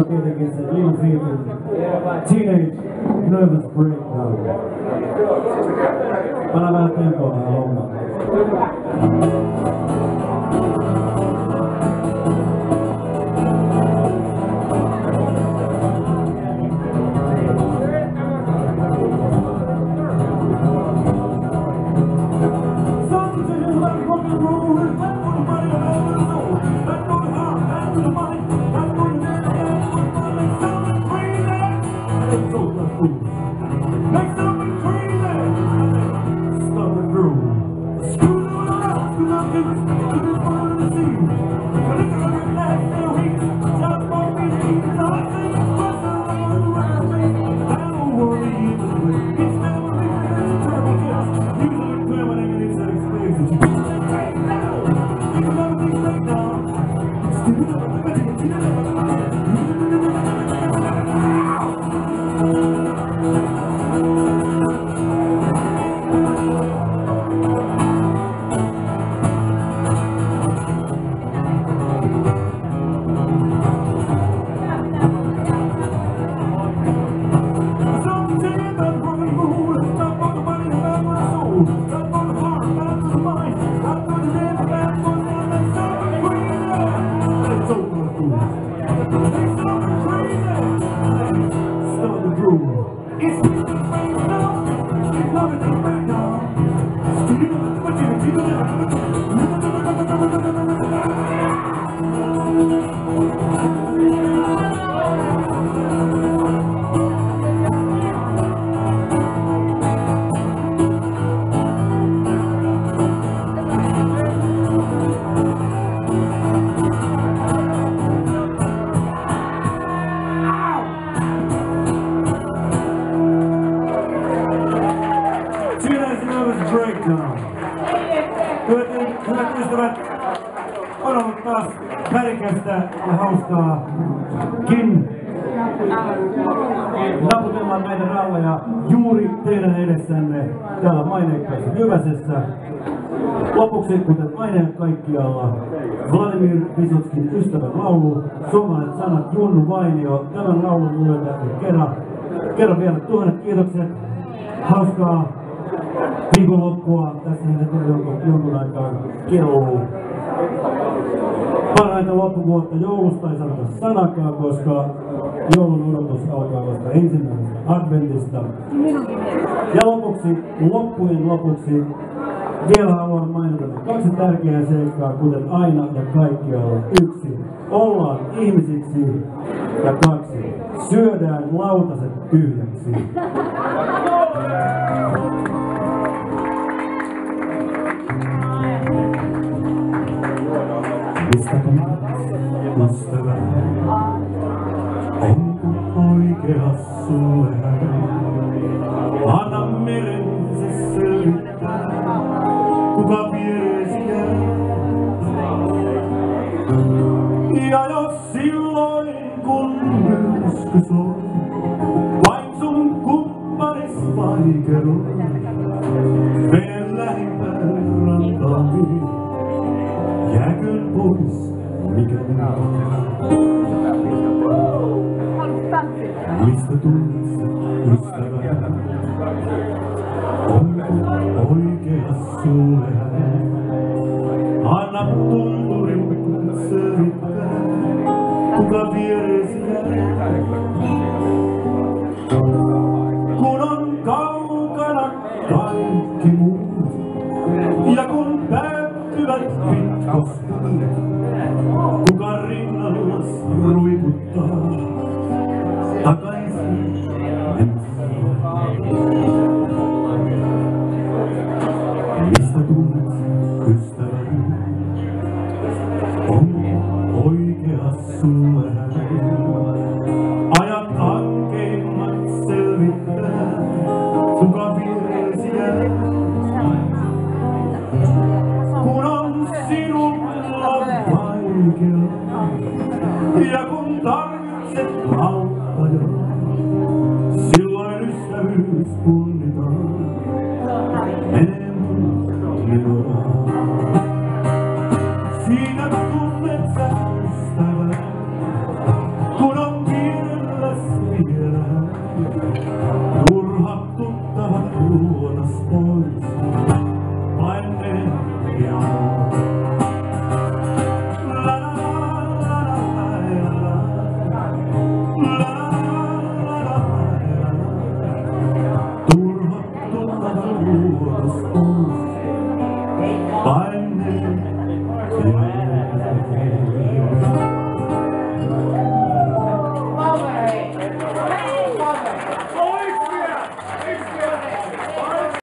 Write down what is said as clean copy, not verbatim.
Tietenkin se Little Feat'in Teenage Nervous Breakdown. Panna vähän tempoa tähän hommaan. Make something crazy! Stop the groove. Screw it around, screw up to this part of the scene. But it's a good last few weeks. Just for me, and I think it's better around me. I don't worry either way. It's never been a terrible guess. Usually criminal inside space that you can't take now. You can never think right now. Stupid up the bed, you never Hyvät ystävät, on ollut taas värikästä ja haustaakin naputellaan näitä ralleja juuri teidän edessänne täällä maineikkaassa Jyväsessä. Lopuksi, kuten aina kaikkialla, Vladimir Vysotskin ystävän laulu, suomalaiset sanat Junnu Vainio, tämän laulun myötä kerran vielä 1000 kiitokset, hauskaa viikonloppua, tässä nyt jonkun aikaa kelluu. Parhaita loppuvuotta, joulusta ei sanota sanakaan, koska joulun odotus alkaa vasta ensimmäisestä adventista. Ja loppujen lopuksi vielä haluan mainita 2 tärkeää seikkaa, kuten aina ja kaikkialla. 1. Ollaan ihmisiksi ja 2. Syödään lautaset tyhjäksi. Mistäkö ystävä, onko oikeas sulle hän? Anna meren se selvittää, kuka viereesi jää. Ja jos silloin kun myrsky soi, vain sun kumppanis vaikeroi, mene lähimpään rantaan. Jääköön pois, mikä mistä tulet ystävä? Onko oikeas sulle hän? Anna tunturin selittää, kuka viereesi jää. Kun on kaukana kaikki muut, ja kun päättyvät pitkospuut, kuka rinnallas ruikuttaa takaisin mistä tulet ystäväni? Onko oikeas sulle hän? Ajat ankeimmat selvittää, kuka viereesi jää. Kun on sinulla vaikea, ja kun tarvitset auttajaa, silloin ystävyys punnitaan, menee minua. Siinä tunnet sä ystävää, kun on and beyond.